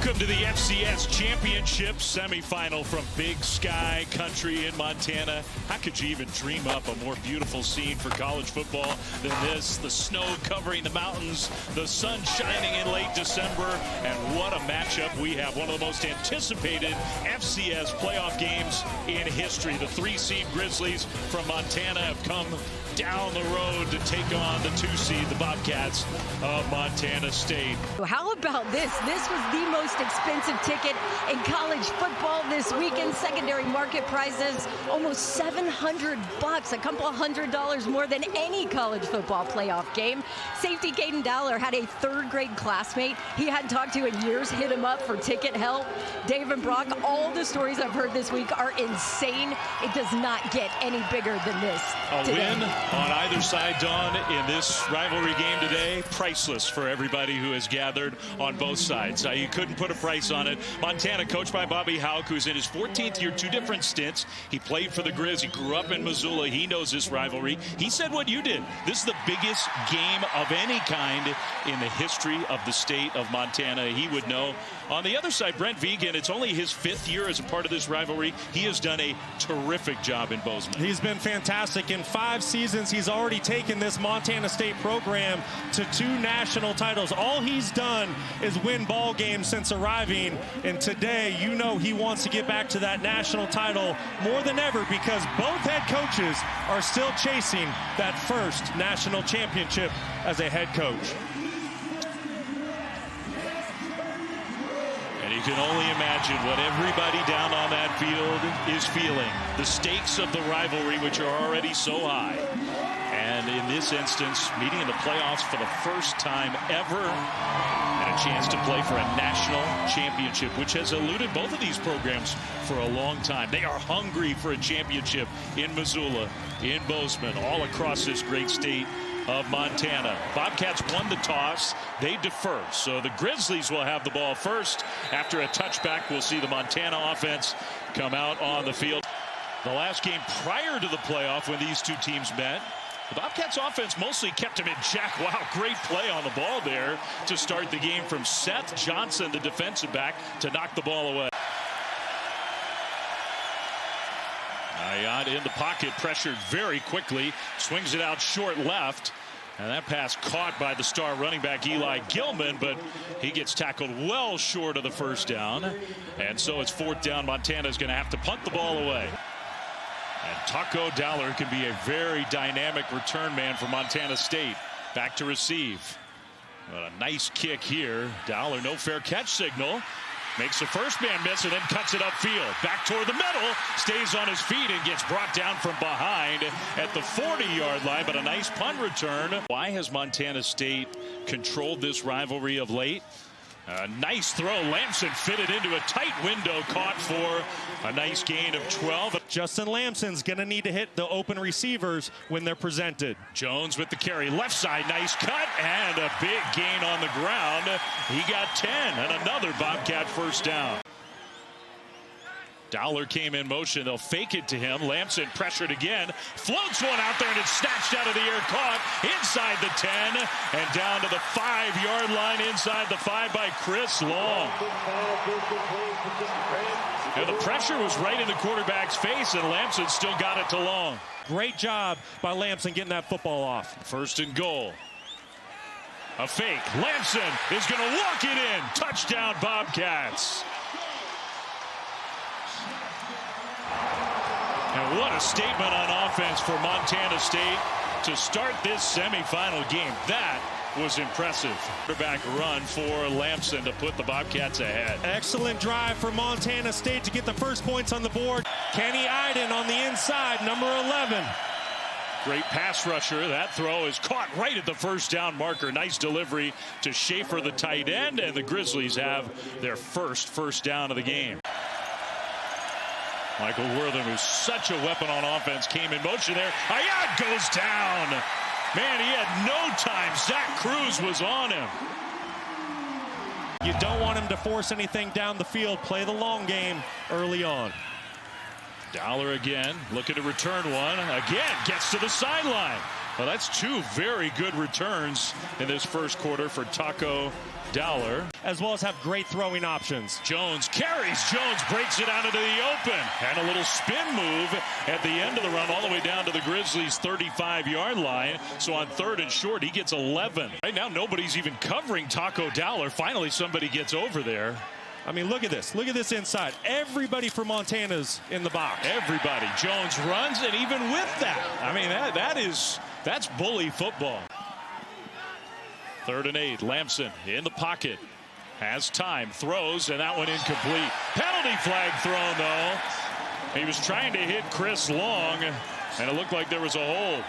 Welcome to the FCS Championship Semifinal from Big Sky Country in Montana. How could you even dream up a more beautiful scene for college football than this? The snow covering the mountains, the sun shining in late December, and what a matchup we have. One of the most anticipated FCS playoff games in history. The 3-seed Grizzlies from Montana have come down the road to take on the 2-seed, the Bobcats of Montana State. How about this? This was the most expensive ticket in college football this weekend. Secondary market prizes almost $700, a couple $100 more than any college football playoff game. Safety Caden Dowler had a third-grade classmate he hadn't talked to in years hit him up for ticket help. Dave and Brock, all the stories I've heard this week are insane. It does not get any bigger than this today. Win on either side, Dawn, in this rivalry game today. Priceless for everybody who has gathered on both sides. You couldn't put a price on it. Montana, coached by Bobby Houck, who's in his 14th year, 2 different stints. He played for the Grizz. He grew up in Missoula. He knows this rivalry. He said what you did. This is the biggest game of any kind in the history of the state of Montana. He would know. On the other side, Brent Vigen, it's only his 5th year as a part of this rivalry. He has done a terrific job in Bozeman. He's been fantastic. In 5 seasons, he's already taken this Montana State program to 2 national titles. All he's done is win ball games since arriving, and today, you know, he wants to get back to that national title more than ever because both head coaches are still chasing that first national championship as a head coach. And you can only imagine what everybody down on that field is feeling. The stakes of the rivalry, which are already so high. And in this instance, meeting in the playoffs for the first time ever, and a chance to play for a national championship, which has eluded both of these programs for a long time. They are hungry for a championship in Missoula, in Bozeman, all across this great state of Montana. Bobcats won the toss. They defer. So the Grizzlies will have the ball first. After a touchback, we'll see the Montana offense come out on the field. The last game prior to the playoff when these 2 teams met, the Bobcats offense mostly kept him in check. Wow, great play on the ball there to start the game from Seth Johnson, the defensive back, to knock the ball away. Ayad in the pocket, pressured very quickly, swings it out short left. And that pass caught by the star running back Eli Gilman, but he gets tackled well short of the first down. And so it's 4th down. Montana's going to have to punt the ball away. And Taco Dowler can be a very dynamic return man for Montana State. Back to receive. But a nice kick here. Dowler, no fair catch signal. Makes the first man miss and then cuts it upfield. Back toward the middle. Stays on his feet and gets brought down from behind at the 40-yard line. But a nice punt return. Why has Montana State controlled this rivalry of late? A nice throw. Lamson fitted into a tight window, caught for a nice gain of 12. Justin Lamson's going to need to hit the open receivers when they're presented. Jones with the carry. Left side, nice cut, and a big gain on the ground. He got 10, and another Bobcat first down. Dowler came in motion. They'll fake it to him. Lamson pressured again. Floats one out there, and it's snatched out of the air. Caught inside the 10 and down to the 5-yard line inside the 5 by Chris Long. And the pressure was right in the quarterback's face, and Lamson still got it to Long. Great job by Lamson getting that football off. 1st and goal. A fake. Lamson is going to walk it in. Touchdown, Bobcats. And what a statement on offense for Montana State to start this semifinal game. That was impressive. Quarterback run for Lamson to put the Bobcats ahead. Excellent drive for Montana State to get the first points on the board. Kenny Iden on the inside, number 11. Great pass rusher. That throw is caught right at the first down marker. Nice delivery to Schaefer, the tight end, and the Grizzlies have their first down of the game. Michael Wortham, who's such a weapon on offense, came in motion there. Ayad goes down. Man, he had no time. Zach Cruz was on him. You don't want him to force anything down the field. Play the long game early on. Dowler again, looking to return one. Again, gets to the sideline. Well, that's two very good returns in this first quarter for Taco Dowler. As well as have great throwing options. Jones carries. Jones breaks it out into the open. And a little spin move at the end of the run all the way down to the Grizzlies' 35-yard line. So on 3rd and short, he gets 11. Right now, nobody's even covering Taco Dowler. Finally, somebody gets over there. I mean, look at this. Look at this inside. Everybody from Montana's in the box. Everybody. Jones runs, and even with that, I mean, that's bully football. 3rd and 8. Lamson in the pocket. Has time. Throws, and that one incomplete. Penalty flag thrown, though. He was trying to hit Chris Long, and it looked like there was a hold.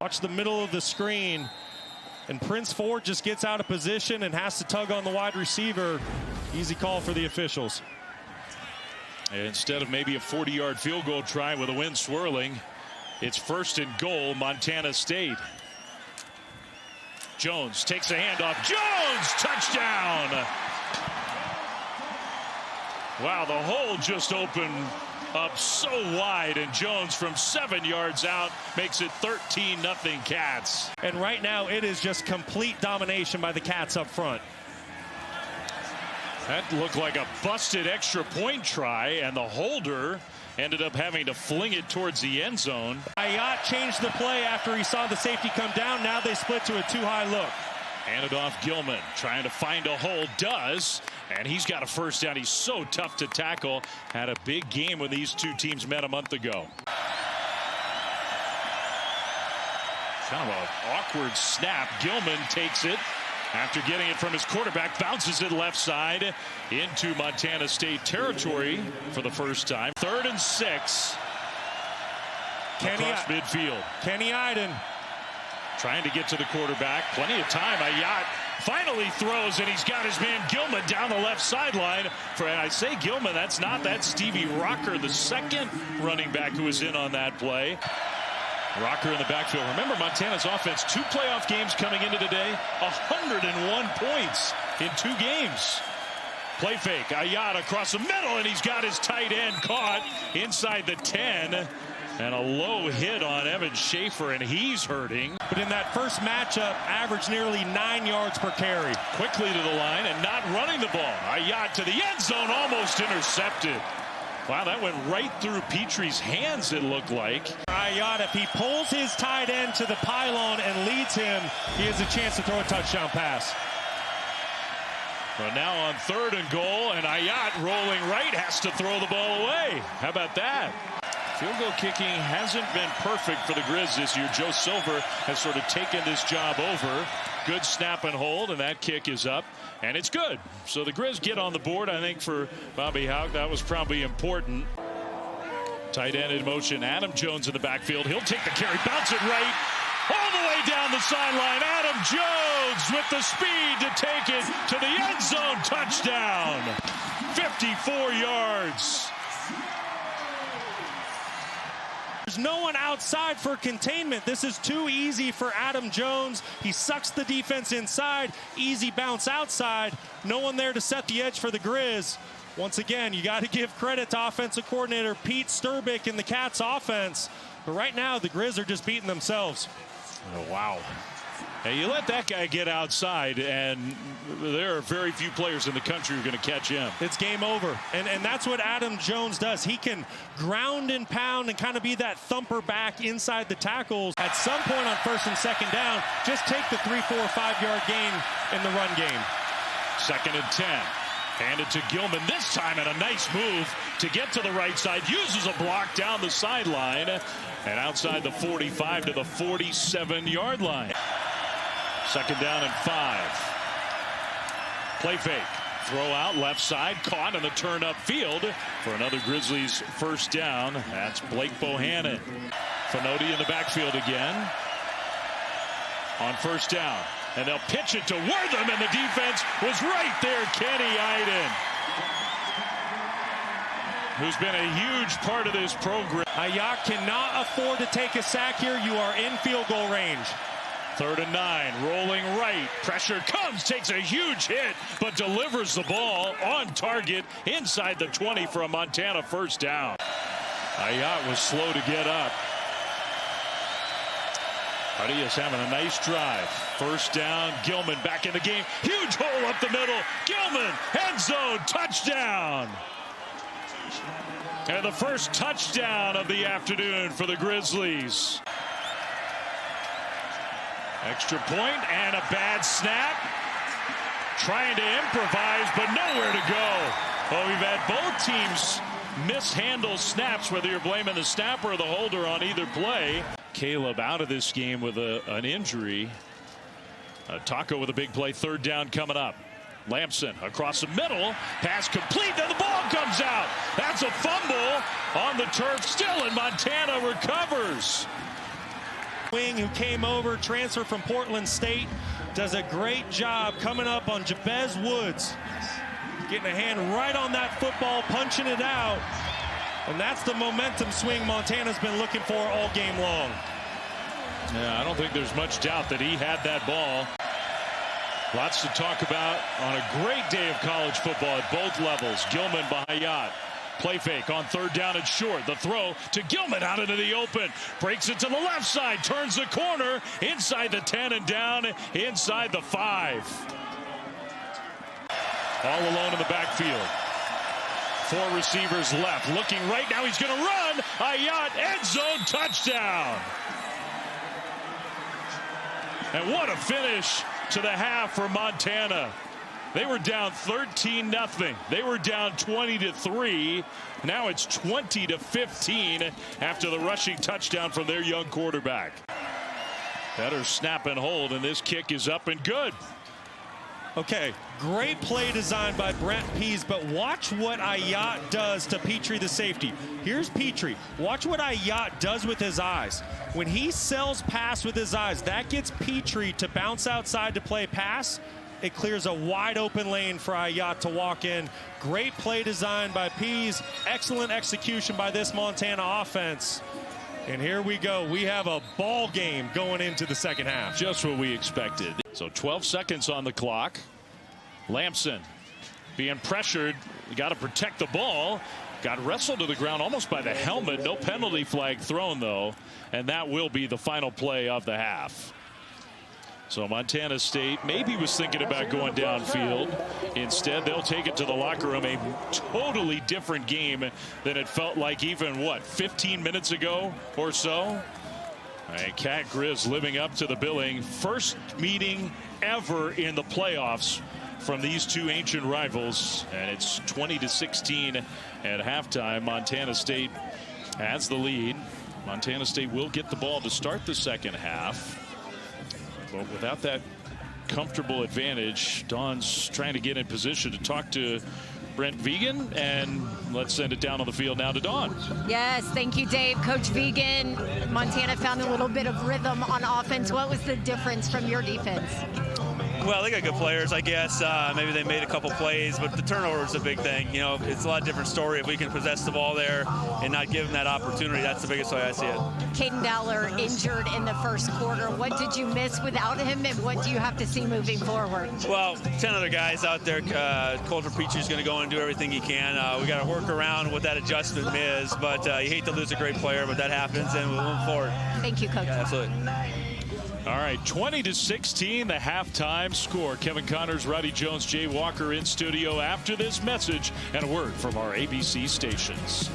Watch the middle of the screen. And Prince Ford just gets out of position and has to tug on the wide receiver. Easy call for the officials. And instead of maybe a 40-yard field goal try with the wind swirling, it's 1st and goal, Montana State. Jones takes a handoff. Jones, touchdown! Wow, the hole just opened up so wide, and Jones from 7 yards out makes it 13-0 Cats. And right now it is just complete domination by the Cats up front. That looked like a busted extra point try, and the holder ended up having to fling it towards the end zone. Ayat changed the play after he saw the safety come down. Now they split to a too-high look. Handed off Gilman, trying to find a hole, does, and he's got a first down. He's so tough to tackle. Had a big game when these two teams met a month ago. Kind of an awkward snap. Gilman takes it after getting it from his quarterback, bounces it left side into Montana State territory for the first time. 3rd and 6. Across midfield. Kenny Iden trying to get to the quarterback. Plenty of time. Ayat finally throws, and he's got his man Gilman down the left sideline. And I say Gilman, that's Stevie Rocker, the second running back who was in on that play. Rocker in the backfield. Remember, Montana's offense, 2 playoff games coming into today, 101 points in 2 games. Play fake. Ayat across the middle, and he's got his tight end caught inside the 10. And a low hit on Evan Schaefer, and he's hurting. But in that first matchup, averaged nearly 9 yards per carry. Quickly to the line and not running the ball. Ayat to the end zone, almost intercepted. Wow, that went right through Petrie's hands, it looked like. Ayat, if he pulls his tight end to the pylon and leads him, he has a chance to throw a touchdown pass. But now on 3rd and goal, and Ayat rolling right has to throw the ball away. How about that? Field goal kicking hasn't been perfect for the Grizz this year. Joe Silver has sort of taken this job over. Good snap and hold, and that kick is up, and it's good. So the Grizz get on the board. I think for Bobby Houck, that was probably important. Tight end in motion. Adam Jones in the backfield. He'll take the carry, bounce it right, all the way down the sideline. Adam Jones with the speed to take it to the end zone. Touchdown. 54 yards. There's no one outside for containment. This is too easy for Adam Jones. He sucks the defense inside. Easy bounce outside. No one there to set the edge for the Grizz. Once again, you got to give credit to offensive coordinator Pete Sturbick in the Cats offense. But right now, the Grizz are just beating themselves. Oh, wow. Hey, you let that guy get outside, and there are very few players in the country who are going to catch him. It's game over. And that's what Adam Jones does. He can ground and pound and kind of be that thumper back inside the tackles. At some point on 1st and 2nd down, just take the 3, 4, 5-yard gain in the run game. 2nd and 10. Handed to Gilman this time, and a nice move to get to the right side. Uses a block down the sideline and outside the 45 to the 47-yard line. 2nd down and 5. Play fake. Throw out left side. Caught on the turn up field for another Grizzlies first down. That's Blake Bohannon. Fenoti in the backfield again. On 1st down. And they'll pitch it to Wortham, and the defense was right there. Kenny Iden, who's been a huge part of this program. Ayat cannot afford to take a sack here. You are in field goal range. 3rd and 9, rolling right. Pressure comes, takes a huge hit, but delivers the ball on target inside the 20 for a Montana first down. Ayat was slow to get up. Arias having a nice drive. First down, Gilman back in the game. Huge hole up the middle. Gilman, end zone, touchdown. And the first touchdown of the afternoon for the Grizzlies. Extra point and a bad snap. Trying to improvise, but nowhere to go. Well, we've had both teams mishandle snaps, whether you're blaming the snapper or the holder on either play. Caleb out of this game with an injury. Taco with a big play. Third down coming up. Lampson across the middle. Pass complete. Then the ball comes out. That's a fumble on the turf still, and Montana recovers. Wing, who came over, transferred from Portland State, does a great job coming up on Jabez Woods. Getting a hand right on that football, punching it out. And that's the momentum swing Montana's been looking for all game long. Yeah, I don't think there's much doubt that he had that ball. Lots to talk about on a great day of college football at both levels. Gilman by Hayat. Play fake on third down and short. The throw to Gilman out into the open. Breaks it to the left side. Turns the corner. Inside the 10 and down inside the 5. All alone in the backfield. 4 receivers left. Looking right now. He's going to run. Hayat, end zone, touchdown. And what a finish to the half for Montana. They were down 13-0. They were down 20-3. Now it's 20-15 after the rushing touchdown from their young quarterback. Better snap and hold, and this kick is up and good. Okay, great play design by Brent Pease, but watch what Hayat does to Petrie, the safety. Here's Petrie. Watch what Hayat does with his eyes. When he sells pass with his eyes, that gets Petrie to bounce outside to play pass. It clears a wide open lane for Hayat to walk in. Great play design by Pease. Excellent execution by this Montana offense. And here we go. We have a ball game going into the second half. Just what we expected. So 12 seconds on the clock. Lampson being pressured. You got to protect the ball. Got wrestled to the ground almost by the helmet. No penalty flag thrown, though. And that will be the final play of the half. So Montana State maybe was thinking about going downfield. Instead, they'll take it to the locker room. A totally different game than it felt like even, what, 15 minutes ago or so? And Cat Grizz living up to the billing. First meeting ever in the playoffs from these two ancient rivals. And it's 20-16 at halftime. Montana State has the lead. Montana State will get the ball to start the second half. But without that comfortable advantage, Dawn's trying to get in position to talk to Brent Vegan, and let's send it down on the field now to Dawn. Yes, thank you, Dave. Coach Vegan, Montana found a little bit of rhythm on offense. What was the difference from your defense? Well, they got good players, I guess. Maybe they made a couple plays, but the turnover is a big thing. You know, it's a lot different story. If we can possess the ball there and not give them that opportunity, that's the biggest way I see it. Caden Dowler injured in the first quarter. What did you miss without him, and what do you have to see moving forward? Well, 10 other guys out there. Coulter Petrie's going to go and do everything he can. We got to work around what that adjustment is, but you hate to lose a great player, but that happens, and we'll move forward. Thank you, Coach. Yeah, absolutely. All right, 20-16, the halftime score. Kevin Connors, Roddy Jones, Jay Walker in studio after this message and a word from our ABC stations.